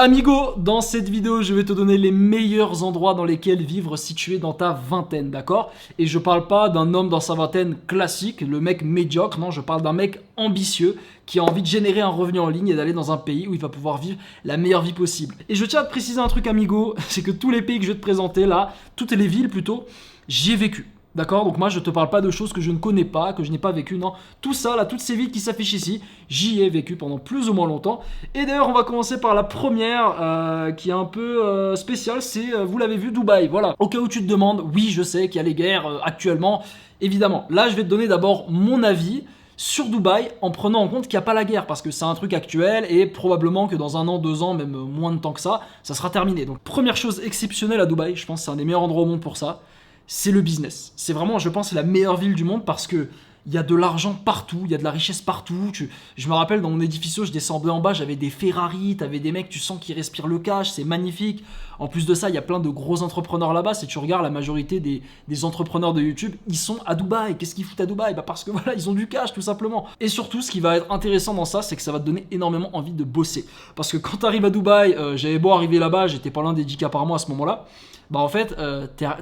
Amigo, dans cette vidéo, je vais te donner les meilleurs endroits dans lesquels vivre si tu es dans ta vingtaine, d'accord? Et je parle pas d'un homme dans sa vingtaine classique, le mec médiocre, non, je parle d'un mec ambitieux qui a envie de générer un revenu en ligne et d'aller dans un pays où il va pouvoir vivre la meilleure vie possible. Et je tiens à te préciser un truc, amigo, c'est que tous les pays que je vais te présenter là, toutes les villes plutôt, j'y ai vécu. D'accord? Donc moi je te parle pas de choses que je ne connais pas, que je n'ai pas vécu, non. Tout ça, là, toutes ces villes qui s'affichent ici, j'y ai vécu pendant plus ou moins longtemps. Et d'ailleurs on va commencer par la première qui est un peu spéciale, c'est, vous l'avez vu, Dubaï. Voilà. Au cas où tu te demandes, oui je sais qu'il y a les guerres actuellement, évidemment. Là je vais te donner d'abord mon avis sur Dubaï en prenant en compte qu'il n'y a pas la guerre parce que c'est un truc actuel et probablement que dans 1 an, 2 ans, même moins de temps que ça sera terminé. Donc première chose exceptionnelle à Dubaï, je pense que c'est un des meilleurs endroits au monde pour ça, c'est le business. C'est vraiment, je pense, la meilleure ville du monde parce que il y a de l'argent partout, il y a de la richesse partout. Je me rappelle dans mon édifice, je descendais en bas, j'avais des Ferrari, t'avais des mecs, tu sens qu'ils respirent le cash, c'est magnifique. En plus de ça, il y a plein de gros entrepreneurs là-bas. Si tu regardes la majorité des entrepreneurs de YouTube, ils sont à Dubaï. Qu'est-ce qu'ils foutent à Dubaï? Bah parce que voilà, ils ont du cash tout simplement. Et surtout, ce qui va être intéressant dans ça, c'est que ça va te donner énormément envie de bosser. Parce que quand tu arrives à Dubaï, j'avais beau arriver là-bas, j'étais pas loin des 10K par mois à ce moment-là. Bah en fait,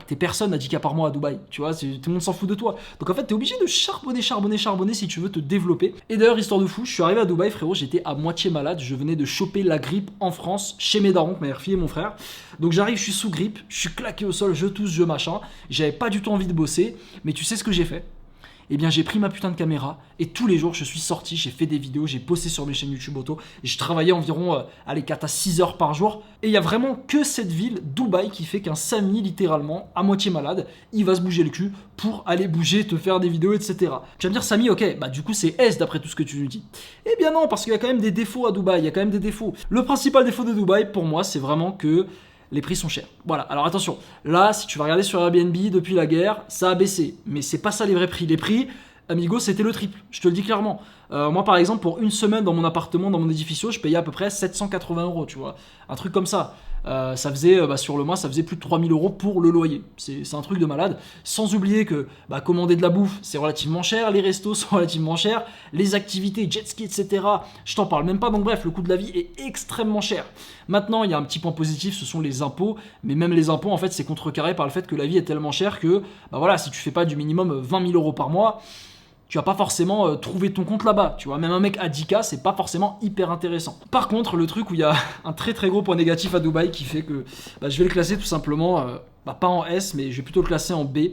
t'es personne à 10K par mois à Dubaï, tu vois, tout le monde s'en fout de toi. Donc en fait, t'es obligé de charbonner si tu veux te développer. Et d'ailleurs, histoire de fou, je suis arrivé à Dubaï, frérot, j'étais à moitié malade, je venais de choper la grippe en France, chez mes darons, ma fille et mon frère. Donc j'arrive, je suis sous grippe, je suis claqué au sol, je tousse, je machin, j'avais pas du tout envie de bosser, mais tu sais ce que j'ai fait? Eh bien j'ai pris ma putain de caméra et tous les jours je suis sorti, j'ai fait des vidéos, j'ai bossé sur mes chaînes YouTube auto et je travaillais environ 4 à 6 heures par jour. Et il y a vraiment que cette ville, Dubaï, qui fait qu'un Samy, littéralement, à moitié malade, il va se bouger le cul pour aller bouger, te faire des vidéos, etc. Tu vas me dire, Samy, ok, bah du coup c'est S d'après tout ce que tu nous dis. Eh bien non, parce qu'il y a quand même des défauts à Dubaï, il y a quand même des défauts. Le principal défaut de Dubaï, pour moi, c'est vraiment que les prix sont chers. Voilà, alors attention, là, si tu vas regarder sur Airbnb depuis la guerre, ça a baissé. Mais c'est pas ça les vrais prix. Les prix, amigo, c'était le triple, je te le dis clairement. Moi, par exemple, pour une semaine dans mon appartement, dans mon édificio, je payais à peu près 780 €, tu vois. Un truc comme ça. Ça faisait, sur le mois, ça faisait plus de 3000 € pour le loyer. C'est un truc de malade. Sans oublier que commander de la bouffe, c'est relativement cher, les restos sont relativement chers, les activités, jet ski, etc. Je t'en parle même pas, donc bref, le coût de la vie est extrêmement cher. Maintenant, il y a un petit point positif, ce sont les impôts, mais même les impôts, en fait, c'est contrecarré par le fait que la vie est tellement chère que, voilà, si tu fais pas du minimum 20 000 € par mois, tu vas pas forcément trouver ton compte là-bas, tu vois. Même un mec à 10K, c'est pas forcément hyper intéressant. Par contre, le truc où il y a un très très gros point négatif à Dubaï qui fait que je vais le classer tout simplement, pas en S, mais je vais plutôt le classer en B.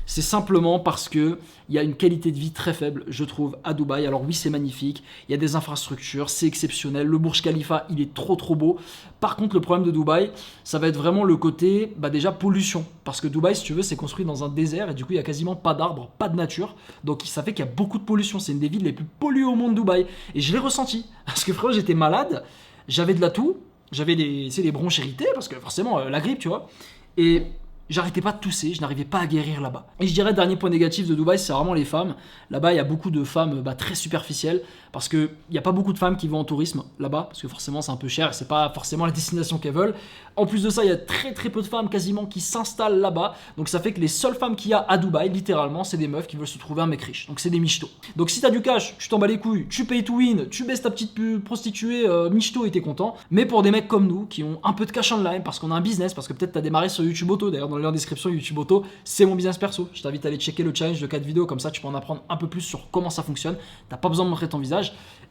C'est simplement parce que il y a une qualité de vie très faible, je trouve, à Dubaï. Alors oui, c'est magnifique, il y a des infrastructures, c'est exceptionnel. Le Burj Khalifa, il est trop trop beau. Par contre, le problème de Dubaï, ça va être vraiment le côté, déjà pollution. Parce que Dubaï, si tu veux, c'est construit dans un désert et du coup, il y a quasiment pas d'arbres, pas de nature. Donc ça fait qu'il y a beaucoup de pollution. C'est une des villes les plus polluées au monde, Dubaï. Et je l'ai ressenti. Parce que frérot, j'étais malade, j'avais de la toux, j'avais des bronches irritées, parce que forcément, la grippe, tu vois. Et j'arrêtais pas de tousser, je n'arrivais pas à guérir là-bas. Et je dirais, dernier point négatif de Dubaï, c'est vraiment les femmes. Là-bas, il y a beaucoup de femmes très superficielles, parce qu'il n'y a pas beaucoup de femmes qui vont en tourisme là-bas, parce que forcément c'est un peu cher, et c'est pas forcément la destination qu'elles veulent. En plus de ça, il y a très très peu de femmes quasiment qui s'installent là-bas, donc ça fait que les seules femmes qu'il y a à Dubaï, littéralement, c'est des meufs qui veulent se trouver un mec riche. Donc c'est des michtos. Donc si t'as du cash, tu t'en bats les couilles, tu payes to win, tu baisses ta petite prostituée michto et t'es content. Mais pour des mecs comme nous, qui ont un peu de cash online, parce qu'on a un business, parce que peut-être t'as démarré sur YouTube Auto, d'ailleurs dans le lien en description, YouTube Auto, c'est mon business perso. Je t'invite à aller checker le challenge de 4 vidéos, comme ça tu peux en apprendre un peu plus sur comment ça fonctionne. T'as pas besoin de montrer ton visage.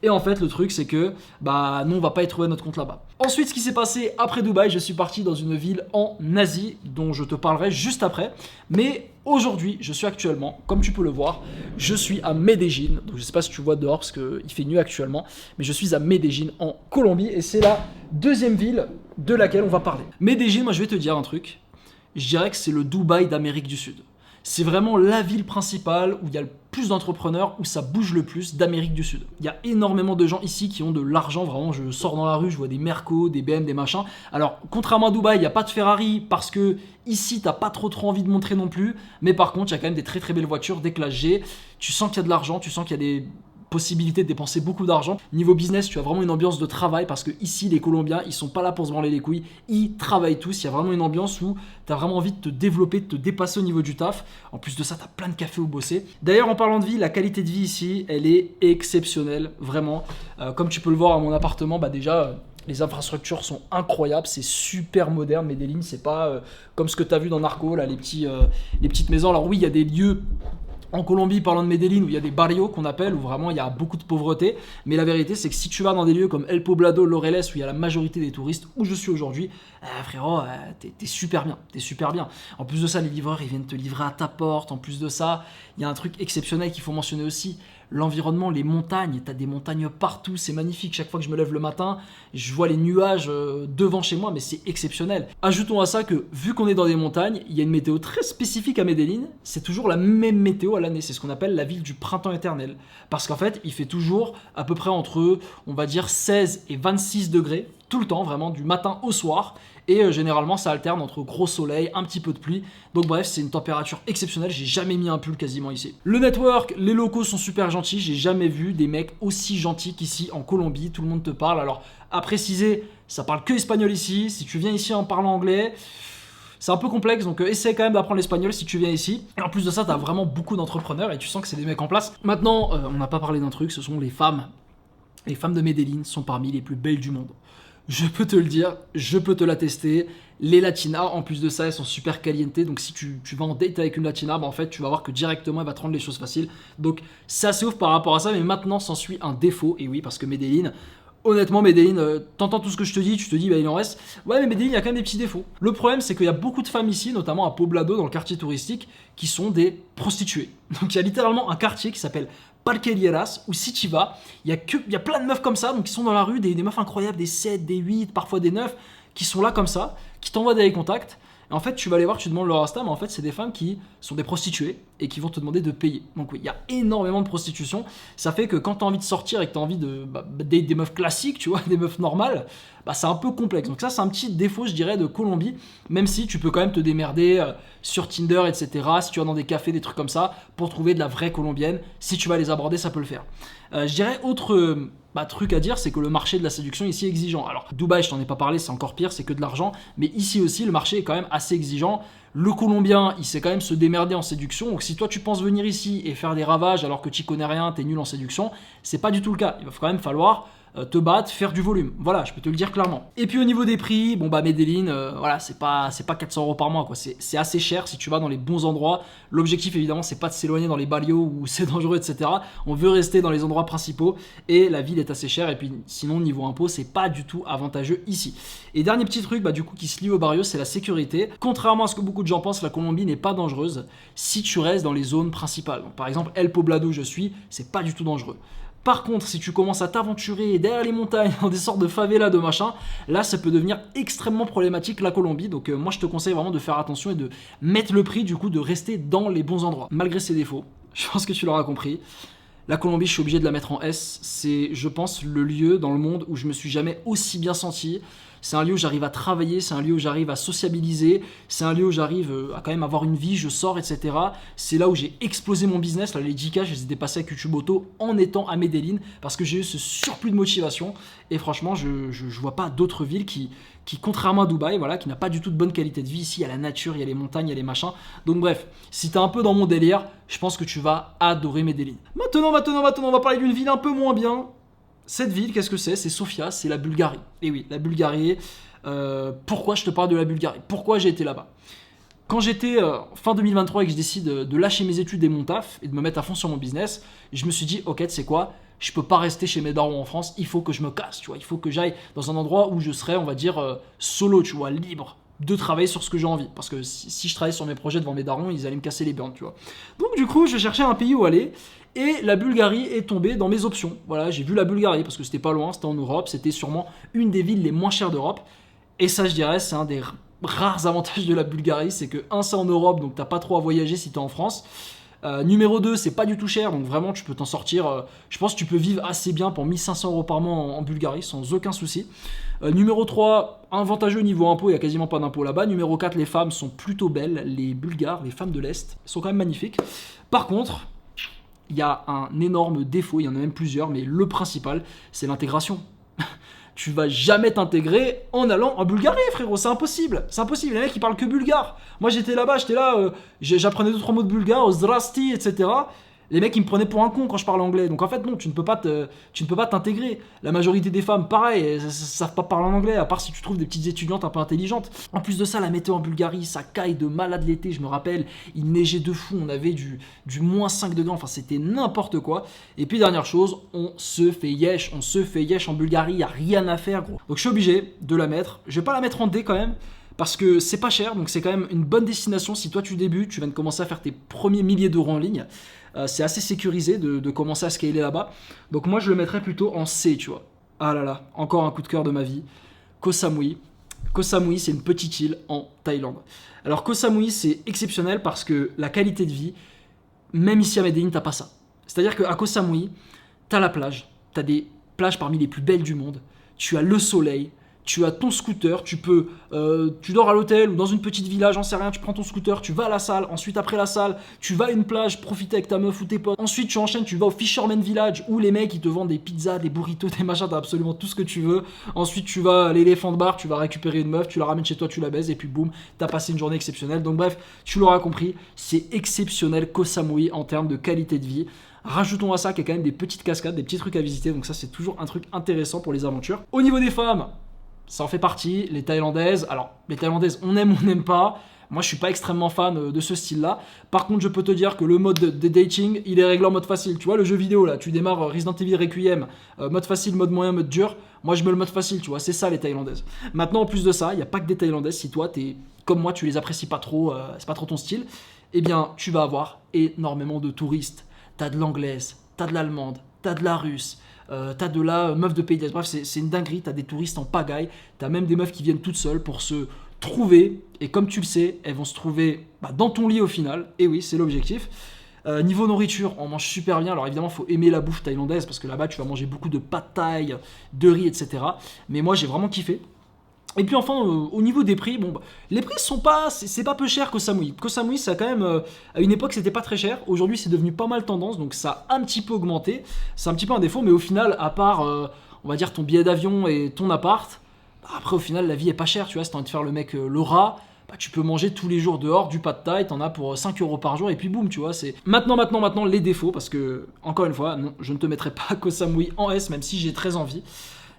Et en fait, le truc, c'est que nous, on va pas y trouver notre compte là-bas. Ensuite, ce qui s'est passé après Dubaï, je suis parti dans une ville en Asie, dont je te parlerai juste après. Mais aujourd'hui, je suis actuellement, comme tu peux le voir, je suis à Medellín. Donc, je sais pas si tu vois dehors, parce qu'il fait nuit actuellement. Mais je suis à Medellín, en Colombie. Et c'est la deuxième ville de laquelle on va parler. Medellín, moi, je vais te dire un truc. Je dirais que c'est le Dubaï d'Amérique du Sud. C'est vraiment la ville principale où il y a le plus d'entrepreneurs, où ça bouge le plus d'Amérique du Sud. Il y a énormément de gens ici qui ont de l'argent, vraiment, je sors dans la rue, je vois des Merco, des BM, des machins. Alors, contrairement à Dubaï, il n'y a pas de Ferrari, parce que ici, t'as pas trop envie de montrer non plus, mais par contre, il y a quand même des très très belles voitures, des classes G, tu sens qu'il y a de l'argent, tu sens qu'il y a des possibilité de dépenser beaucoup d'argent. Niveau business, tu as vraiment une ambiance de travail parce que ici, les Colombiens, ils sont pas là pour se branler les couilles, ils travaillent tous. Il y a vraiment une ambiance où tu as vraiment envie de te développer, de te dépasser au niveau du taf. En plus de ça, tu as plein de cafés où bosser. D'ailleurs, en parlant de vie, la qualité de vie ici, elle est exceptionnelle, vraiment. Comme tu peux le voir à mon appartement, déjà, Les infrastructures sont incroyables, c'est super moderne. Medellín, c'est pas comme ce que tu as vu dans Narco, là, les petites maisons. Alors oui, il y a des lieux en Colombie, parlant de Medellín, où il y a des barrios qu'on appelle, où vraiment il y a beaucoup de pauvreté. Mais la vérité, c'est que si tu vas dans des lieux comme El Poblado, Laureles, où il y a la majorité des touristes, où je suis aujourd'hui, frérot, t'es super bien. T'es super bien. En plus de ça, les livreurs, ils viennent te livrer à ta porte. En plus de ça, il y a un truc exceptionnel qu'il faut mentionner aussi. L'environnement, les montagnes, t'as des montagnes partout, c'est magnifique. Chaque fois que je me lève le matin, je vois les nuages devant chez moi, mais c'est exceptionnel. Ajoutons à ça que, vu qu'on est dans des montagnes, il y a une météo très spécifique à Medellín. C'est toujours la même météo à l'année. C'est ce qu'on appelle la ville du printemps éternel. Parce qu'en fait, il fait toujours à peu près entre, on va dire, 16 et 26 degrés, tout le temps, vraiment, du matin au soir. Et généralement, ça alterne entre gros soleil, un petit peu de pluie. Donc bref, c'est une température exceptionnelle. J'ai jamais mis un pull quasiment ici. Le network, les locaux sont super gentils. J'ai jamais vu des mecs aussi gentils qu'ici en Colombie. Tout le monde te parle. Alors, à préciser, ça parle que espagnol ici. Si tu viens ici en parlant anglais, c'est un peu complexe, donc essaie quand même d'apprendre l'espagnol si tu viens ici. Et en plus de ça, t'as vraiment beaucoup d'entrepreneurs et tu sens que c'est des mecs en place. Maintenant, on n'a pas parlé d'un truc, ce sont les femmes. Les femmes de Medellín sont parmi les plus belles du monde. Je peux te le dire, je peux te l'attester. Les latinas, en plus de ça, elles sont super caliente. Donc si tu vas en date avec une latina, bah en fait, tu vas voir que directement, elle va te rendre les choses faciles. Donc c'est assez ouf par rapport à ça. Mais maintenant, s'ensuit un défaut. Et oui, parce que Medellín, honnêtement, Medellín, t'entends tout ce que je te dis, tu te dis, bah il en reste. Ouais, mais Medellín, il y a quand même des petits défauts. Le problème, c'est qu'il y a beaucoup de femmes ici, notamment à Poblado, dans le quartier touristique, qui sont des prostituées. Donc il y a littéralement un quartier qui s'appelle Parquerías, où si tu vas, il y a plein de meufs comme ça, donc qui sont dans la rue, des meufs incroyables, des 7, des 8, parfois des 9, qui sont là comme ça, qui t'envoient des contacts. Et en fait, tu vas les voir, tu demandes leur Insta, mais en fait, c'est des femmes qui sont des prostituées et qui vont te demander de payer. Donc oui, il y a énormément de prostitution. Ça fait que quand tu as envie de sortir et que tu as envie des meufs classiques, tu vois, des meufs normales, bah, c'est un peu complexe. Donc ça, c'est un petit défaut, je dirais, de Colombie, même si tu peux quand même te démerder sur Tinder, etc., si tu vas dans des cafés, des trucs comme ça, pour trouver de la vraie colombienne. Si tu vas les aborder, ça peut le faire. Je dirais autre truc à dire, c'est que le marché de la séduction ici est exigeant. Alors, Dubaï, je t'en ai pas parlé, c'est encore pire, c'est que de l'argent. Mais ici aussi, le marché est quand même assez exigeant. Le Colombien, il sait quand même se démerder en séduction. Donc, si toi, tu penses venir ici et faire des ravages alors que tu connais rien, t'es nul en séduction, c'est pas du tout le cas. Il va quand même falloir te battre, faire du volume. Voilà, je peux te le dire clairement. Et puis au niveau des prix, bon bah Medellín, voilà, c'est pas 400 € par mois, quoi. C'est assez cher si tu vas dans les bons endroits. L'objectif évidemment, c'est pas de s'éloigner dans les barrios où c'est dangereux, etc. On veut rester dans les endroits principaux et la ville est assez chère. Et puis sinon niveau impôt, c'est pas du tout avantageux ici. Et dernier petit truc, du coup qui se lie au barrio, c'est la sécurité. Contrairement à ce que beaucoup de gens pensent, la Colombie n'est pas dangereuse si tu restes dans les zones principales. Donc, par exemple, El Poblado où je suis, c'est pas du tout dangereux. Par contre, si tu commences à t'aventurer derrière les montagnes, dans des sortes de favelas de machin, là ça peut devenir extrêmement problématique la Colombie. Donc moi je te conseille vraiment de faire attention et de mettre le prix du coup de rester dans les bons endroits. Malgré ses défauts, je pense que tu l'auras compris. La Colombie, je suis obligé de la mettre en S. C'est, je pense, le lieu dans le monde où je me suis jamais aussi bien senti. C'est un lieu où j'arrive à travailler, c'est un lieu où j'arrive à sociabiliser, c'est un lieu où j'arrive à quand même avoir une vie, je sors, etc. C'est là où j'ai explosé mon business. Là, les 10K, je les ai dépassés avec YouTube Auto en étant à Medellín parce que j'ai eu ce surplus de motivation. Et franchement, je vois pas d'autres villes qui, contrairement à Dubaï, voilà, qui n'a pas du tout de bonne qualité de vie. Ici, il y a la nature, il y a les montagnes, il y a les machins. Donc bref, si t'es un peu dans mon délire, je pense que tu vas adorer Medellín. Maintenant, on va parler d'une ville un peu moins bien. Cette ville, qu'est-ce que c'est? C'est Sofia, c'est la Bulgarie. Et oui, la Bulgarie. Pourquoi je te parle de la Bulgarie? Pourquoi j'ai été là-bas? Quand j'étais fin 2023 et que je décide de lâcher mes études et mon taf et de me mettre à fond sur mon business, je me suis dit, ok, tu sais quoi? Je peux pas rester chez mes darons en France, il faut que je me casse, tu vois. Il faut que j'aille dans un endroit où je serai, on va dire, solo, tu vois, libre de travailler sur ce que j'ai envie. Parce que si je travaillais sur mes projets devant mes darons, ils allaient me casser les burnes, tu vois. Donc du coup, je cherchais un pays où aller. Et la Bulgarie est tombée dans mes options. Voilà, j'ai vu la Bulgarie parce que c'était pas loin, c'était en Europe, c'était sûrement une des villes les moins chères d'Europe. Et ça, je dirais, c'est un des rares avantages de la Bulgarie, c'est que c'est en Europe, donc t'as pas trop à voyager si t'es en France. Numéro 2, c'est pas du tout cher, donc vraiment tu peux t'en sortir. Je pense que tu peux vivre assez bien pour 1500 € par mois en Bulgarie, sans aucun souci. Numéro 3, avantageux niveau impôt, il n'y a quasiment pas d'impôt là-bas. Numéro 4, les femmes sont plutôt belles. Les Bulgares, les femmes de l'Est, sont quand même magnifiques. Par contre, il y a un énorme défaut, il y en a même plusieurs, mais le principal, c'est l'intégration. Tu vas jamais t'intégrer en allant en Bulgarie, frérot, c'est impossible. C'est impossible, les mecs ils parlent que bulgare. Moi j'étais là, j'apprenais 2-3 mots de bulgare, zdrasti, etc. Les mecs, ils me prenaient pour un con quand je parlais anglais. Donc en fait, non, tu ne peux pas t'intégrer. La majorité des femmes, pareil, elles ne savent pas parler en anglais, à part si tu trouves des petites étudiantes un peu intelligentes. En plus de ça, la météo en Bulgarie, ça caille de malade l'été, je me rappelle. Il neigeait de fou, on avait du moins 5 degrés, enfin c'était n'importe quoi. Et puis dernière chose, on se fait yesh en Bulgarie, il n'y a rien à faire, gros. Donc je suis obligé de la mettre. Je vais pas la mettre en D quand même, parce que c'est pas cher, donc c'est quand même une bonne destination. Si toi tu débutes, tu viens de commencer à faire tes premiers milliers d'euros en ligne, c'est assez sécurisé de commencer à scaler là-bas. Donc moi je le mettrais plutôt en C, tu vois. Ah là là, encore un coup de cœur de ma vie. Koh Samui. Koh Samui, c'est une petite île en Thaïlande. Alors Koh Samui, c'est exceptionnel parce que la qualité de vie, même ici à Medellín, t'as pas ça. C'est-à-dire qu'à Koh Samui, t'as la plage, t'as des plages parmi les plus belles du monde, tu as le soleil, tu as ton scooter, tu dors à l'hôtel ou dans une petite villa, j'en sais rien, tu prends ton scooter, tu vas à la salle, ensuite après la salle, tu vas à une plage, profiter avec ta meuf ou tes potes, ensuite tu enchaînes, tu vas au Fisherman Village où les mecs ils te vendent des pizzas, des burritos, des machins, t'as absolument tout ce que tu veux, ensuite tu vas à l'Elephant Bar, tu vas récupérer une meuf, tu la ramènes chez toi, tu la baises et puis boum, t'as passé une journée exceptionnelle. Donc bref, tu l'auras compris, c'est exceptionnel Koh Samui en termes de qualité de vie. Rajoutons à ça qu'il y a quand même des petites cascades, des petits trucs à visiter, donc ça c'est toujours un truc intéressant pour les aventures. Au niveau des femmes, ça en fait partie, les Thaïlandaises. Alors, les Thaïlandaises, on aime ou on n'aime pas. Moi, je suis pas extrêmement fan de ce style-là. Par contre, je peux te dire que le mode de dating, il est réglé en mode facile. Tu vois, le jeu vidéo, là, tu démarres Resident Evil Requiem, mode facile, mode moyen, mode dur. Moi, je mets le mode facile, tu vois, c'est ça les Thaïlandaises. Maintenant, en plus de ça, il n'y a pas que des Thaïlandaises. Si toi, t'es comme moi, tu les apprécies pas trop, c'est pas trop ton style, eh bien, tu vas avoir énormément de touristes. T'as de l'anglaise, t'as de l'allemande, t'as de la russe. T'as de la meuf de pays d'Est. Bref, c'est une dinguerie. T'as des touristes en pagaille. T'as même des meufs qui viennent toutes seules pour se trouver. Et comme tu le sais, elles vont se trouver dans ton lit au final. Et oui, c'est l'objectif. Niveau nourriture, on mange super bien. Alors évidemment, il faut aimer la bouffe thaïlandaise parce que là-bas, tu vas manger beaucoup de pad thaï, de riz, etc. Mais moi, j'ai vraiment kiffé. Et puis enfin, au niveau des prix, les prix sont pas, c'est pas peu cher qu'au Samui. Qu'au Samui, ça a quand même, à une époque, c'était pas très cher. Aujourd'hui, c'est devenu pas mal tendance, donc ça a un petit peu augmenté. C'est un petit peu un défaut, mais au final, à part, on va dire ton billet d'avion et ton appart, après au final, la vie est pas chère. Tu vois, si t'as envie de faire le mec le rat, tu peux manger tous les jours dehors du pad thaï, t'en as pour 5 euros par jour et puis boum, tu vois. C'est maintenant les défauts, parce que encore une fois, non, je ne te mettrai pas Koh Samui en S, même si j'ai très envie.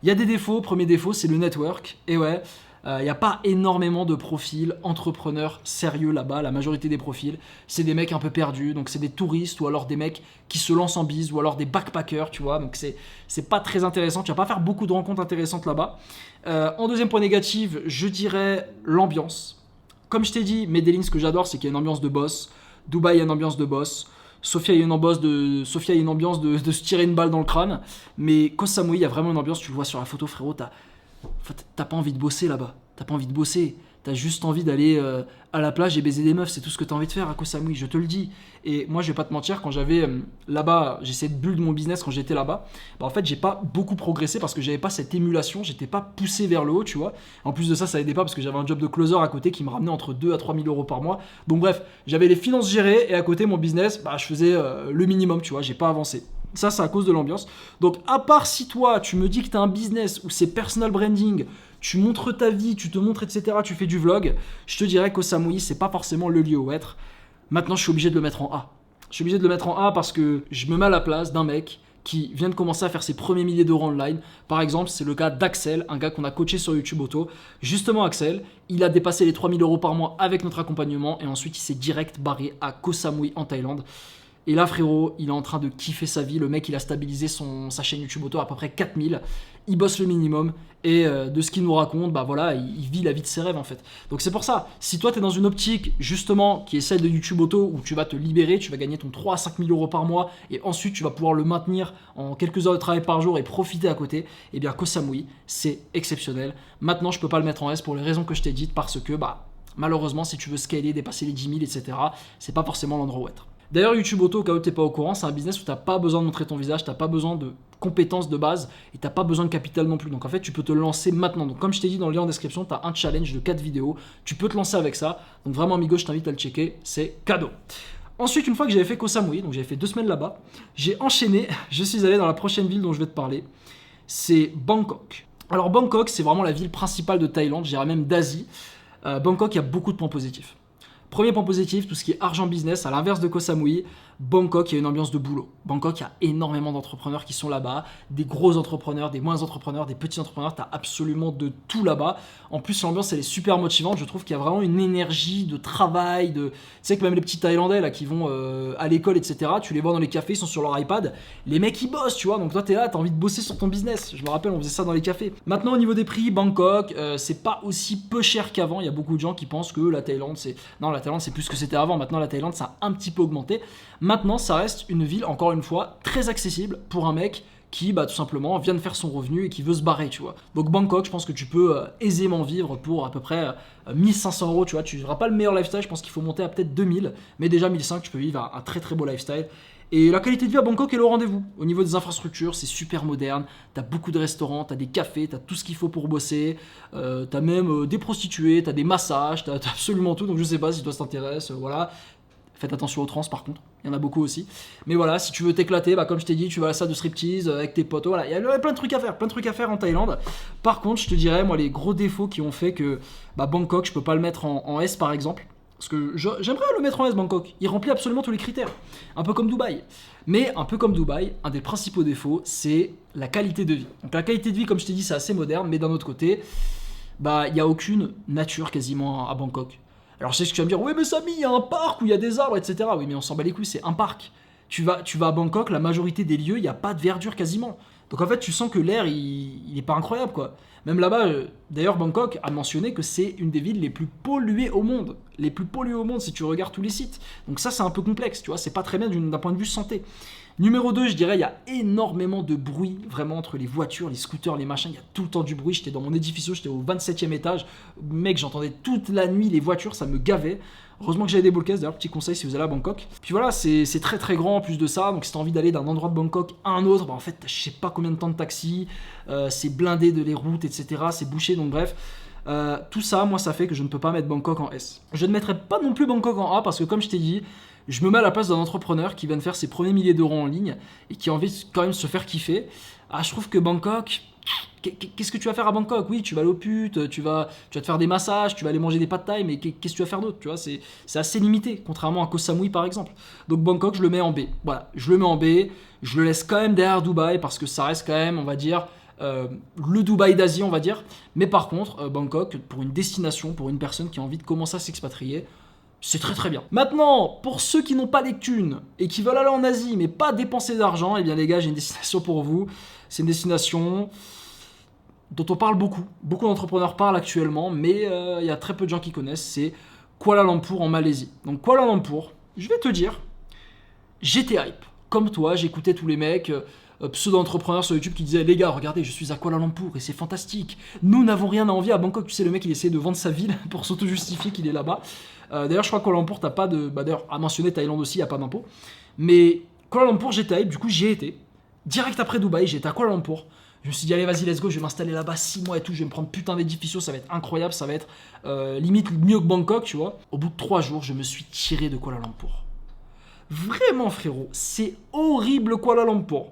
Il y a des défauts. Premier défaut, c'est le network. Et ouais, il n'y a pas énormément de profils entrepreneurs sérieux là-bas. La majorité des profils, c'est des mecs un peu perdus. Donc c'est des touristes ou alors des mecs qui se lancent en bise ou alors des backpackers, tu vois. Donc c'est pas très intéressant. Tu vas pas faire beaucoup de rencontres intéressantes là-bas. En deuxième point négatif, je dirais l'ambiance. Comme je t'ai dit, Medellín, ce que j'adore, c'est qu'il y a une ambiance de boss. Dubaï, il y a une ambiance de boss. Sofia, il y a une ambiance de se tirer une balle dans le crâne. Mais Koh Samui, il y a vraiment une ambiance, tu le vois sur la photo, frérot, t'as pas envie de bosser là-bas. T'as pas envie de bosser. T'as juste envie d'aller à la plage et baiser des meufs. C'est tout ce que t'as envie de faire à Koh Samui, je te le dis. Et moi, je vais pas te mentir, quand j'avais là-bas, j'essayais de build mon business quand j'étais là-bas. En fait, j'ai pas beaucoup progressé parce que j'avais pas cette émulation. J'étais pas poussé vers le haut, tu vois. En plus de ça, ça aidait pas parce que j'avais un job de closer à côté qui me ramenait entre 2 à 3 000 euros par mois. Donc bref, j'avais les finances gérées et à côté, mon business, je faisais le minimum, tu vois. J'ai pas avancé. Ça, c'est à cause de l'ambiance. Donc, à part si toi, tu me dis que tu as un business où c'est personal branding, tu montres ta vie, tu te montres, etc., tu fais du vlog, je te dirais qu'Koh Samui, c'est pas forcément le lieu où être. Maintenant, je suis obligé de le mettre en A. Je suis obligé de le mettre en A parce que je me mets à la place d'un mec qui vient de commencer à faire ses premiers milliers d'euros online. Par exemple, c'est le cas d'Axel, un gars qu'on a coaché sur YouTube Auto. Justement, Axel, il a dépassé les 3 000 euros par mois avec notre accompagnement et ensuite, il s'est direct barré à Koh Samui en Thaïlande. Et là, frérot, il est en train de kiffer sa vie. Le mec, il a stabilisé sa chaîne YouTube Auto à peu près 4000. Il bosse le minimum. Et de ce qu'il nous raconte, voilà, il vit la vie de ses rêves en fait. Donc c'est pour ça, si toi, tu es dans une optique justement qui est celle de YouTube Auto où tu vas te libérer, tu vas gagner ton 3 à 5 000 euros par mois et ensuite tu vas pouvoir le maintenir en quelques heures de travail par jour et profiter à côté, eh bien Koh Samui, c'est exceptionnel. Maintenant, je peux pas le mettre en S pour les raisons que je t'ai dites parce que malheureusement, si tu veux scaler, dépasser les 10 000, etc., c'est pas forcément l'endroit où être. D'ailleurs, YouTube Auto, au cas où tu n'es pas au courant, c'est un business où tu n'as pas besoin de montrer ton visage, tu n'as pas besoin de compétences de base et tu n'as pas besoin de capital non plus. Donc en fait, tu peux te lancer maintenant. Donc comme je t'ai dit dans le lien en description, tu as un challenge de 4 vidéos. Tu peux te lancer avec ça. Donc vraiment, amigo, je t'invite à le checker. C'est cadeau. Ensuite, une fois que j'avais fait Koh Samui, donc j'avais fait 2 semaines là-bas, j'ai enchaîné. Je suis allé dans la prochaine ville dont je vais te parler. C'est Bangkok. Alors Bangkok, c'est vraiment la ville principale de Thaïlande, je dirais même d'Asie. Bangkok, il y a beaucoup de points positifs. Premier point positif, tout ce qui est argent business, à l'inverse de Koh Samui, Bangkok, il y a une ambiance de boulot. Bangkok, il y a énormément d'entrepreneurs qui sont là-bas, des gros entrepreneurs, des moins entrepreneurs, des petits entrepreneurs, tu as absolument de tout là-bas. En plus, l'ambiance, elle est super motivante. Je trouve qu'il y a vraiment une énergie de travail. Tu sais que même les petits Thaïlandais là, qui vont à l'école, etc., tu les vois dans les cafés, ils sont sur leur iPad. Les mecs, ils bossent, tu vois. Donc toi, tu es là, tu as envie de bosser sur ton business. Je me rappelle, on faisait ça dans les cafés. Maintenant, au niveau des prix, Bangkok, c'est pas aussi peu cher qu'avant. Il y a beaucoup de gens qui pensent que la Thaïlande, c'est... Non, la Thaïlande, c'est plus que c'était avant. Maintenant, la Thaïlande, ça a un petit peu augmenté. Maintenant, ça reste une ville, encore une fois, très accessible pour un mec qui, tout simplement, vient de faire son revenu et qui veut se barrer, tu vois. Donc Bangkok, je pense que tu peux aisément vivre pour à peu près 1500 €, tu vois. Tu vivras pas le meilleur lifestyle, je pense qu'il faut monter à peut-être 2000, mais déjà 1500, tu peux vivre un très très beau lifestyle. Et la qualité de vie à Bangkok est au rendez-vous. Au niveau des infrastructures, c'est super moderne. T'as beaucoup de restaurants, t'as des cafés, t'as tout ce qu'il faut pour bosser. T'as même des prostituées, t'as des massages, t'as absolument tout. Donc je sais pas si toi ça t'intéresse, voilà. Faites attention aux trans par contre, il y en a beaucoup aussi. Mais voilà, si tu veux t'éclater, comme je t'ai dit, tu vas à la salle de striptease avec tes potos. Voilà, il y a plein de trucs à faire en Thaïlande. Par contre, je te dirais, moi, les gros défauts qui ont fait que Bangkok, je peux pas le mettre en S par exemple. Parce que j'aimerais le mettre en S, Bangkok. Il remplit absolument tous les critères. Un peu comme Dubaï. Mais un peu comme Dubaï, un des principaux défauts, c'est la qualité de vie. Donc la qualité de vie, comme je t'ai dit, c'est assez moderne. Mais d'un autre côté, il n'y a aucune nature quasiment à Bangkok. Alors je sais ce que tu vas me dire, oui mais Samy, il y a un parc où il y a des arbres, etc. Oui mais on s'en bat les couilles, c'est un parc. Tu vas à Bangkok, la majorité des lieux, il n'y a pas de verdure quasiment. Donc en fait, tu sens que l'air, il est pas incroyable quoi. Même là-bas, d'ailleurs Bangkok a mentionné que c'est une des villes les plus polluées au monde. Les plus polluées au monde si tu regardes tous les sites. Donc ça c'est un peu complexe, tu vois, c'est pas très bien d'un point de vue santé. Numéro 2, je dirais, il y a énormément de bruit, vraiment, entre les voitures, les scooters, les machins, il y a tout le temps du bruit. J'étais dans mon édifice, j'étais au 27e étage. Mec, j'entendais toute la nuit les voitures, ça me gavait. Heureusement que j'avais des boules caisses, d'ailleurs, petit conseil si vous allez à Bangkok. Puis voilà, c'est très très grand en plus de ça, donc si t'as envie d'aller d'un endroit de Bangkok à un autre, en fait, t'as je sais pas combien de temps de taxi, c'est blindé de les routes, etc., c'est bouché, donc bref. Tout ça, moi, ça fait que je ne peux pas mettre Bangkok en S. Je ne mettrai pas non plus Bangkok en A parce que, comme je t'ai dit, je me mets à la place d'un entrepreneur qui vient de faire ses premiers milliers d'euros en ligne et qui a envie quand même de se faire kiffer. Ah, je trouve que Bangkok, qu'est-ce que tu vas faire à Bangkok? Oui, tu vas aller aux putes, tu vas te faire des massages, tu vas aller manger des pad thai, mais qu'est-ce que tu vas faire d'autre? Tu vois, c'est assez limité, contrairement à Koh Samui par exemple. Donc Bangkok, je le mets en B. Voilà, je le mets en B. Je le laisse quand même derrière Dubaï parce que ça reste quand même, on va dire, le Dubaï d'Asie, on va dire. Mais par contre, Bangkok, pour une destination, pour une personne qui a envie de commencer à s'expatrier, c'est très très bien. Maintenant, pour ceux qui n'ont pas les thunes et qui veulent aller en Asie mais pas dépenser d'argent, eh bien les gars, j'ai une destination pour vous. C'est une destination dont on parle beaucoup. Beaucoup d'entrepreneurs parlent actuellement, mais il y a très peu de gens qui connaissent. C'est Kuala Lumpur en Malaisie. Donc Kuala Lumpur, je vais te dire, j'étais hype. Comme toi, j'écoutais tous les mecs pseudo-entrepreneurs sur YouTube qui disaient les gars, regardez, je suis à Kuala Lumpur et c'est fantastique. Nous n'avons rien à envier à Bangkok. Tu sais, le mec, il essaie de vendre sa ville pour s'auto-justifier qu'il est là-bas. D'ailleurs, je crois que Kuala Lumpur, t'as pas de... d'ailleurs, à mentionner Thaïlande aussi, il n'y a pas d'impôt. Mais Kuala Lumpur, j'étais hype, du coup, j'y ai été. Direct après Dubaï, j'étais à Kuala Lumpur. Je me suis dit, allez, vas-y, let's go, je vais m'installer là-bas 6 mois et tout, je vais me prendre putain d'édificio, ça va être incroyable, ça va être limite mieux que Bangkok, tu vois. Au bout de 3 jours, je me suis tiré de Kuala Lumpur. Vraiment, frérot, c'est horrible Kuala Lumpur.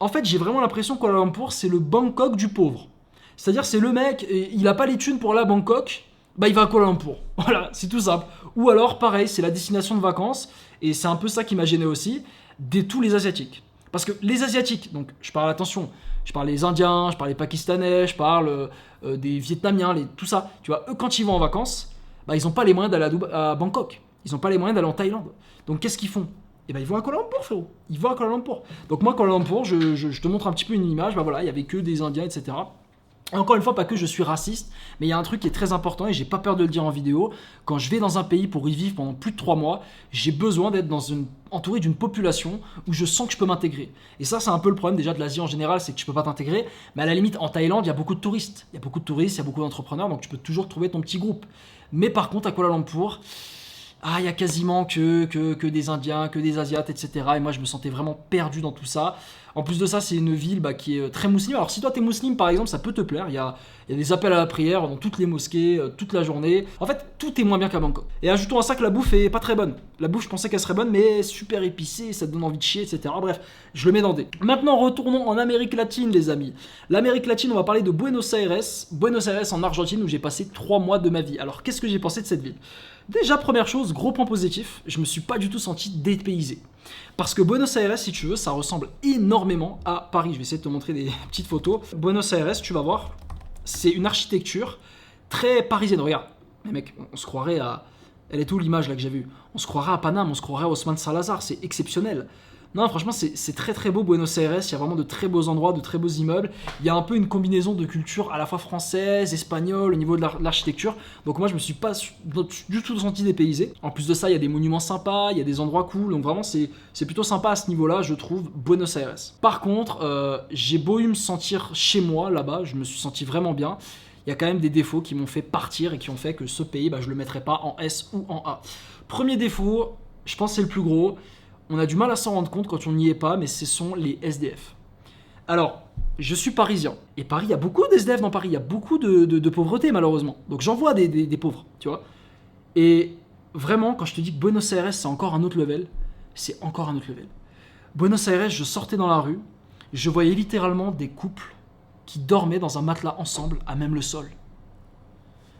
En fait, j'ai vraiment l'impression que Kuala Lumpur, c'est le Bangkok du pauvre. C'est-à-dire, c'est le mec, il a pas les thunes pour aller à Bangkok, il va à Kuala Lumpur. Voilà, c'est tout simple. Ou alors, pareil, c'est la destination de vacances, et c'est un peu ça qui m'a gêné aussi, tous les Asiatiques. Parce que les Asiatiques, donc je parle, attention, je parle des Indiens, je parle des Pakistanais, je parle des Vietnamiens, tout ça. Tu vois, eux, quand ils vont en vacances, ils n'ont pas les moyens d'aller à Bangkok. Ils n'ont pas les moyens d'aller en Thaïlande. Donc, qu'est-ce qu'ils font? Ils vont à Kuala Lumpur, frérot. Ils vont à Kuala Lumpur. Donc, moi, Kuala Lumpur, je te montre un petit peu une image. Voilà, il n'y avait que des Indiens, etc. Et encore une fois, pas que je suis raciste, mais il y a un truc qui est très important et j'ai pas peur de le dire en vidéo. Quand je vais dans un pays pour y vivre pendant plus de 3 mois, j'ai besoin d'être entouré d'une population où je sens que je peux m'intégrer. Et ça, c'est un peu le problème déjà de l'Asie en général, c'est que tu peux pas t'intégrer. Mais à la limite, en Thaïlande, il y a beaucoup de touristes. Il y a beaucoup de touristes, il y a beaucoup d'entrepreneurs, donc tu peux toujours trouver ton petit groupe. Mais par contre, à Kuala Lumpur, il y a quasiment que des Indiens, que des Asiates, etc. Et moi, je me sentais vraiment perdu dans tout ça. En plus de ça, c'est une ville qui est très musulmane. Alors, si toi, t'es musulman, par exemple, ça peut te plaire. Il y a des appels à la prière dans toutes les mosquées, toute la journée. En fait, tout est moins bien qu'à Bangkok. Et ajoutons à ça que la bouffe est pas très bonne. La bouffe, je pensais qu'elle serait bonne, mais super épicée, ça te donne envie de chier, etc. Bref, je le mets dans des. Maintenant, retournons en Amérique latine, les amis. L'Amérique latine, on va parler de Buenos Aires. Buenos Aires en Argentine, où j'ai passé 3 mois de ma vie. Alors, qu'est-ce que j'ai pensé de cette ville? Déjà, première chose, gros point positif, je me suis pas du tout senti dépaysé. Parce que Buenos Aires, si tu veux, ça ressemble énormément à Paris. Je vais essayer de te montrer des petites photos. Buenos Aires, tu vas voir, c'est une architecture très parisienne. Regarde, mais mec, on se croirait à... Elle est où l'image là que j'ai vue? On se croirait à Paname, on se croirait à Haussmann Salazar, c'est exceptionnel. Non, franchement, c'est très très beau Buenos Aires, il y a vraiment de très beaux endroits, de très beaux immeubles. Il y a un peu une combinaison de culture à la fois française, espagnole, au niveau de l'architecture. Donc moi, je me suis pas du tout senti dépaysé. En plus de ça, il y a des monuments sympas, il y a des endroits cool. Donc vraiment, c'est plutôt sympa à ce niveau-là, je trouve, Buenos Aires. Par contre, j'ai beau me sentir chez moi là-bas, je me suis senti vraiment bien. Il y a quand même des défauts qui m'ont fait partir et qui ont fait que ce pays, je le mettrai pas en S ou en A. Premier défaut, je pense que c'est le plus gros. On a du mal à s'en rendre compte quand on n'y est pas, mais ce sont les SDF. Alors, je suis parisien. Et Paris, il y a beaucoup d'SDF dans Paris. Il y a beaucoup de pauvreté, malheureusement. Donc j'en vois des pauvres, tu vois. Et vraiment, quand je te dis que Buenos Aires, c'est encore un autre level, c'est encore un autre level. Buenos Aires, je sortais dans la rue, je voyais littéralement des couples qui dormaient dans un matelas ensemble, à même le sol.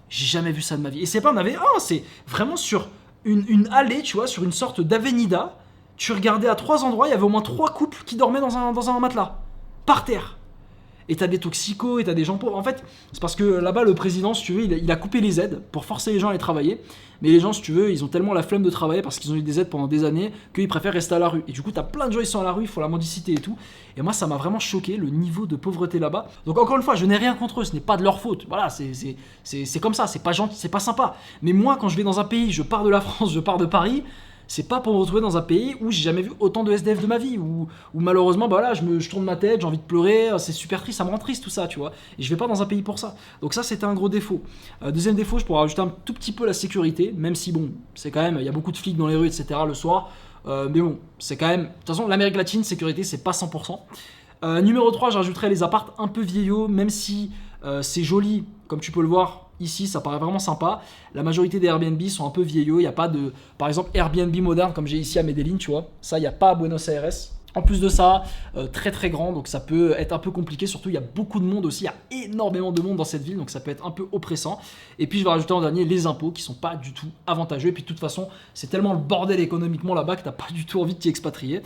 J'ai jamais vu ça de ma vie. Et c'est pas un avenida, c'est vraiment sur une allée, tu vois, sur une sorte d'avenida. Tu regardais à 3 endroits, il y avait au moins 3 couples qui dormaient dans un matelas, par terre. Et t'as des toxicos, et t'as des gens pauvres. En fait, c'est parce que là-bas, le président, si tu veux, il a coupé les aides pour forcer les gens à aller travailler. Mais les gens, si tu veux, ils ont tellement la flemme de travailler parce qu'ils ont eu des aides pendant des années qu'ils préfèrent rester à la rue. Et du coup, t'as plein de gens qui sont à la rue, il faut la mendicité et tout. Et moi, ça m'a vraiment choqué, le niveau de pauvreté là-bas. Donc encore une fois, je n'ai rien contre eux, ce n'est pas de leur faute. Voilà, c'est comme ça, c'est pas gentil, c'est pas sympa. Mais moi, quand je vais dans un pays, je pars de la France, je pars de Paris, c'est pas pour me retrouver dans un pays où j'ai jamais vu autant de SDF de ma vie, où malheureusement, je tourne ma tête, j'ai envie de pleurer, c'est super triste, ça me rend triste tout ça, tu vois. Et je vais pas dans un pays pour ça. Donc ça, c'était un gros défaut. Deuxième défaut, je pourrais rajouter un tout petit peu la sécurité, même si bon, c'est quand même, il y a beaucoup de flics dans les rues, etc. le soir. Mais bon, c'est quand même... De toute façon, l'Amérique latine, sécurité, c'est pas 100%. Numéro 3, je rajouterais les apparts un peu vieillots, même si c'est joli, comme tu peux le voir. Ici, ça paraît vraiment sympa. La majorité des Airbnb sont un peu vieillots. Il n'y a pas de, par exemple, Airbnb moderne comme j'ai ici à Medellín, tu vois. Ça, il n'y a pas à Buenos Aires. En plus de ça, très très grand, donc ça peut être un peu compliqué. Surtout, il y a beaucoup de monde aussi. Il y a énormément de monde dans cette ville, donc ça peut être un peu oppressant. Et puis, je vais rajouter en dernier les impôts qui sont pas du tout avantageux. Et puis, de toute façon, c'est tellement le bordel économiquement là-bas que tu n'as pas du tout envie de t'y expatrier.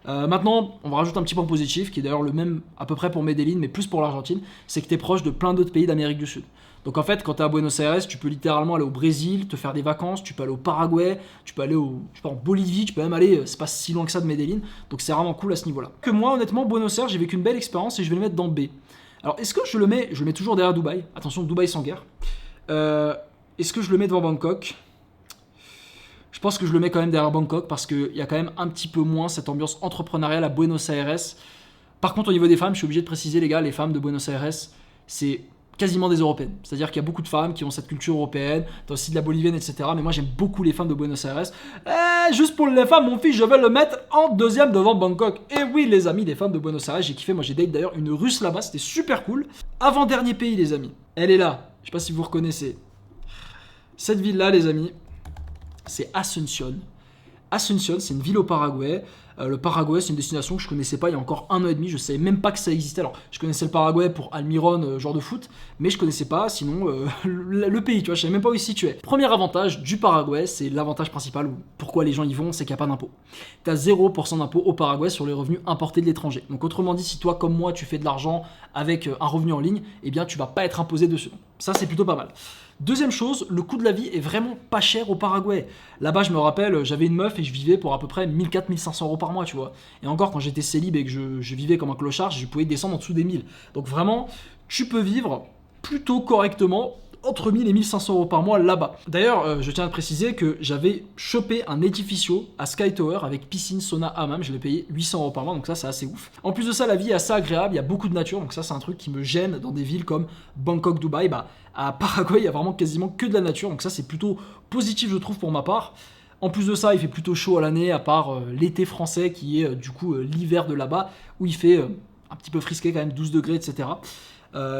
Maintenant, on va rajouter un petit point positif qui est d'ailleurs le même à peu près pour Medellín, mais plus pour l'Argentine, c'est que tu es proche de plein d'autres pays d'Amérique du Sud. Donc en fait, quand tu es à Buenos Aires, tu peux littéralement aller au Brésil, te faire des vacances, tu peux aller au Paraguay, tu peux aller en Bolivie, tu peux même aller, c'est pas si loin que ça de Medellín, donc c'est vraiment cool à ce niveau-là. Que moi, honnêtement, Buenos Aires, j'ai vécu une belle expérience et je vais le mettre dans B. Alors est-ce que je le mets toujours derrière Dubaï, attention, Dubaï sans guerre. Est-ce que je le mets devant Bangkok? Je pense que je le mets quand même derrière Bangkok parce qu'il y a quand même un petit peu moins cette ambiance entrepreneuriale à Buenos Aires. Par contre, au niveau des femmes, je suis obligé de préciser, les gars, les femmes de Buenos Aires, c'est quasiment des européennes. C'est-à-dire qu'il y a beaucoup de femmes qui ont cette culture européenne, t'as aussi de la bolivienne, etc. Mais moi, j'aime beaucoup les femmes de Buenos Aires. Juste pour les femmes, mon fils, je vais le mettre en deuxième devant Bangkok. Et oui, les amis, les femmes de Buenos Aires, j'ai kiffé. Moi, j'ai date d'ailleurs une Russe là-bas, c'était super cool. Avant-dernier pays, les amis. Elle est là. Je sais pas si vous reconnaissez. Cette ville-là, les amis, c'est Asunción. Asunción, c'est une ville au Paraguay. Le Paraguay, c'est une destination que je connaissais pas il y a encore 1 an et demi. Je savais même pas que ça existait. Alors, je connaissais le Paraguay pour Almiron, genre de foot, mais je connaissais pas sinon le pays, tu vois, je savais même pas où il se situait. Premier avantage du Paraguay, c'est l'avantage principal, pourquoi les gens y vont, c'est qu'il n'y a pas d'impôt. Tu as 0% d'impôt au Paraguay sur les revenus importés de l'étranger. Donc, autrement dit, si toi, comme moi, tu fais de l'argent avec un revenu en ligne, eh bien, tu vas pas être imposé dessus. Ça, c'est plutôt pas mal. Deuxième chose, le coût de la vie est vraiment pas cher au Paraguay. Là-bas, je me rappelle, j'avais une meuf et je vivais pour à peu près 1400-1500 euros par mois, tu vois. Et encore, quand j'étais célib et que je vivais comme un clochard, je pouvais descendre en dessous des 1000. Donc vraiment, tu peux vivre plutôt correctement entre 1000 et 1500 euros par mois là-bas. D'ailleurs, je tiens à préciser que j'avais chopé un edificio à Sky Tower avec piscine, sauna, hammam. Je l'ai payé 800 euros par mois, donc ça, c'est assez ouf. En plus de ça, la vie est assez agréable. Il y a beaucoup de nature, donc ça, c'est un truc qui me gêne dans des villes comme Bangkok, Dubaï. À Paraguay, il y a vraiment quasiment que de la nature, donc ça, c'est plutôt positif, je trouve, pour ma part. En plus de ça, il fait plutôt chaud à l'année, à part l'été français qui est du coup l'hiver de là-bas, où il fait un petit peu frisqué quand même, 12 degrés, etc.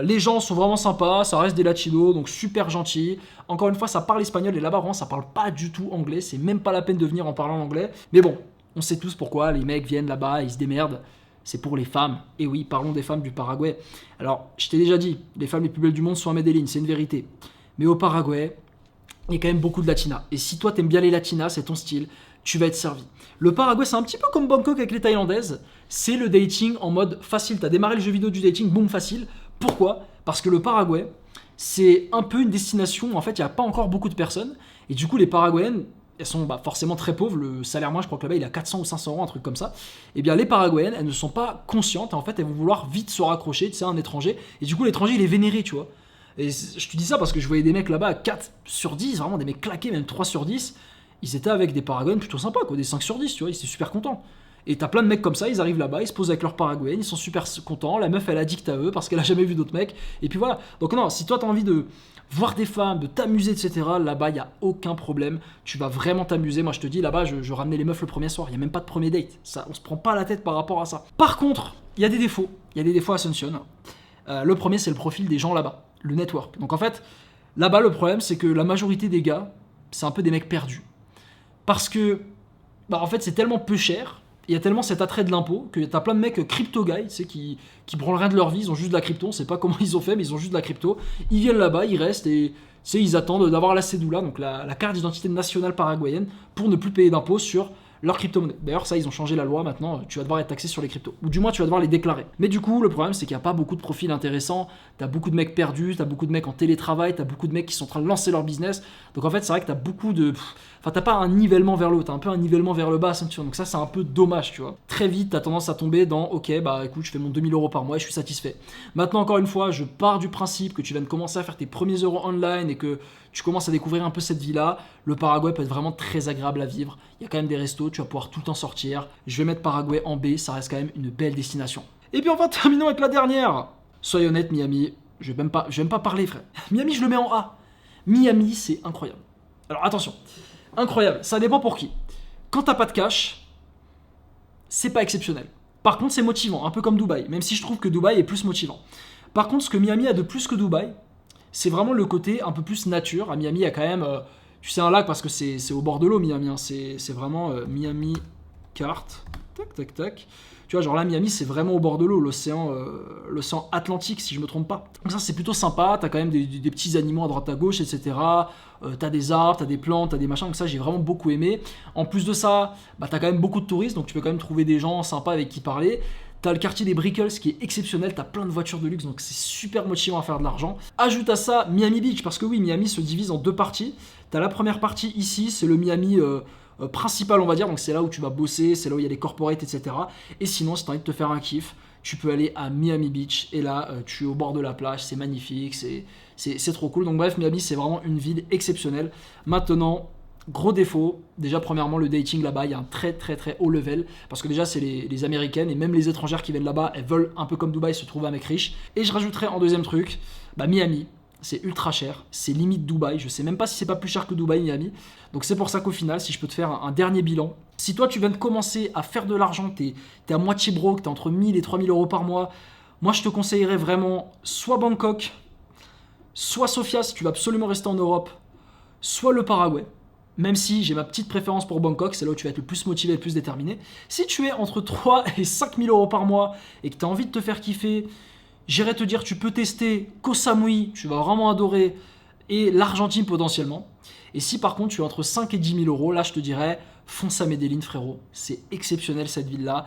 Les gens sont vraiment sympas, ça reste des latinos, donc super gentils. Encore une fois, ça parle espagnol et là-bas, vraiment, ça parle pas du tout anglais. C'est même pas la peine de venir en parlant anglais. Mais bon, on sait tous pourquoi les mecs viennent là-bas, ils se démerdent. C'est pour les femmes. Et oui, parlons des femmes du Paraguay. Alors, je t'ai déjà dit, les femmes les plus belles du monde sont à Medellín, c'est une vérité. Mais au Paraguay, il y a quand même beaucoup de latinas. Et si toi, t'aimes bien les latinas, c'est ton style, tu vas être servi. Le Paraguay, c'est un petit peu comme Bangkok avec les Thaïlandaises. C'est le dating en mode facile. Tu as démarré le jeu vidéo du dating, boum, facile. Pourquoi ? Parce que le Paraguay, c'est un peu une destination. En fait, il n'y a pas encore beaucoup de personnes. Et du coup, les Paraguayennes, elles sont forcément très pauvres. Le salaire moyen, je crois que là-bas, il est à 400 ou 500 euros, un truc comme ça. Et bien, les Paraguayennes, elles ne sont pas conscientes. En fait, elles vont vouloir vite se raccrocher, tu sais, à un étranger. Et du coup, l'étranger, il est vénéré, tu vois. Et je te dis ça parce que je voyais des mecs là-bas à 4 sur 10, vraiment des mecs claqués, même 3 sur 10. Ils étaient avec des Paraguayennes plutôt sympas, quoi, des 5 sur 10, tu vois, ils étaient super contents. Et t'as plein de mecs comme ça, ils arrivent là-bas, ils se posent avec leurs Paraguayennes, ils sont super contents, la meuf elle addict à eux parce qu'elle a jamais vu d'autres mecs, et puis voilà. Donc non, si toi t'as envie de voir des femmes, de t'amuser, etc., là-bas il y a aucun problème, tu vas vraiment t'amuser. Moi je te dis, là-bas je ramenais les meufs le premier soir, il y a même pas de premier date, ça, on se prend pas la tête par rapport à ça. Par contre, il y a des défauts à Asuncion. Le premier c'est le profil des gens là-bas, le network. Donc en fait, là-bas le problème c'est que la majorité des gars, c'est un peu des mecs perdus. Parce que, en fait, c'est tellement peu cher, il y a tellement cet attrait de l'impôt, que t'as plein de mecs crypto guys, tu sais, qui branlent rien de leur vie, ils ont juste de la crypto, on sait pas comment ils ont fait, mais ils ont juste de la crypto. Ils viennent là-bas, ils restent et, tu sais, ils attendent d'avoir la cédula, donc la carte d'identité nationale paraguayenne, pour ne plus payer d'impôts sur leur crypto-monnaie. D'ailleurs, ça, ils ont changé la loi maintenant, tu vas devoir être taxé sur les cryptos. Ou du moins, tu vas devoir les déclarer. Mais du coup, le problème, c'est qu'il n'y a pas beaucoup de profils intéressants, t'as beaucoup de mecs perdus, t'as beaucoup de mecs en télétravail, t'as beaucoup de mecs qui sont en train de lancer leur business. Donc en fait, c'est vrai que t'as beaucoup de... Enfin, t'as pas un nivellement vers le haut, t'as un peu un nivellement vers le bas, donc ça, c'est un peu dommage, tu vois. Très vite, t'as tendance à tomber dans, ok, écoute, je fais mon 2000 euros par mois et je suis satisfait. Maintenant, encore une fois, je pars du principe que tu viens de commencer à faire tes premiers euros online et que tu commences à découvrir un peu cette vie-là. Le Paraguay peut être vraiment très agréable à vivre. Il y a quand même des restos, tu vas pouvoir tout le temps sortir. Je vais mettre Paraguay en B, ça reste quand même une belle destination. Et puis enfin, terminons avec la dernière. Soyez honnête, Miami, je vais même pas parler, frère. Miami, je le mets en A. Miami, c'est incroyable. Alors attention, incroyable, ça dépend pour qui. Quand t'as pas de cash, c'est pas exceptionnel. Par contre, c'est motivant, un peu comme Dubaï, même si je trouve que Dubaï est plus motivant. Par contre, ce que Miami a de plus que Dubaï, c'est vraiment le côté un peu plus nature. À Miami, il y a quand même, tu sais, un lac parce que c'est au bord de l'eau, Miami. Hein. C'est vraiment Miami carte. Tac, tac, tac. Tu vois, genre là, Miami, c'est vraiment au bord de l'eau, l'océan Atlantique, si je me trompe pas. Donc ça, c'est plutôt sympa. T'as quand même des petits animaux à droite à gauche, etc. T'as des arbres, t'as des plantes, t'as des machins. Donc ça, j'ai vraiment beaucoup aimé. En plus de ça, t'as quand même beaucoup de touristes, donc tu peux quand même trouver des gens sympas avec qui parler. T'as le quartier des Brickles qui est exceptionnel, t'as plein de voitures de luxe, donc c'est super motivant à faire de l'argent. Ajoute à ça Miami Beach, parce que oui, Miami se divise en deux parties. T'as la première partie ici, c'est le Miami principal, on va dire, donc c'est là où tu vas bosser, c'est là où il y a les corporates, etc. Et sinon, si t'as envie de te faire un kiff, tu peux aller à Miami Beach, et là, tu es au bord de la plage, c'est magnifique, c'est trop cool. Donc bref, Miami, c'est vraiment une ville exceptionnelle. Maintenant, gros défaut, déjà premièrement le dating là-bas, il y a un très très très haut level, parce que déjà c'est les américaines, et même les étrangères qui viennent là-bas, elles veulent un peu comme Dubaï se trouver un mec riche. Et je rajouterais en deuxième truc, Miami, c'est ultra cher, c'est limite Dubaï, je sais même pas si c'est pas plus cher que Dubaï, Miami. Donc c'est pour ça qu'au final, si je peux te faire un dernier bilan, si toi tu viens de commencer à faire de l'argent, t'es à moitié broke, t'es entre 1000 et 3000 euros par mois, moi je te conseillerais vraiment soit Bangkok, soit Sofia si tu vas absolument rester en Europe, soit le Paraguay. Même si j'ai ma petite préférence pour Bangkok, c'est là où tu vas être le plus motivé, le plus déterminé. Si tu es entre 3 et 5 000 euros par mois et que tu as envie de te faire kiffer, j'irais te dire tu peux tester Koh Samui, tu vas vraiment adorer, et l'Argentine potentiellement. Et si par contre tu es entre 5 et 10 000 euros, là je te dirais fonce à Medellín, frérot. C'est exceptionnel cette ville-là.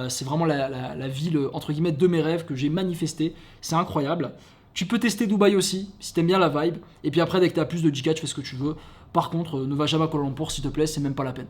C'est vraiment la ville entre guillemets de mes rêves que j'ai manifesté. C'est incroyable. Tu peux tester Dubaï aussi, si t'aimes bien la vibe. Et puis après, dès que t'as plus de Giga, tu fais ce que tu veux. Par contre, ne va jamais à Kuala Lumpur, s'il te plaît, c'est même pas la peine.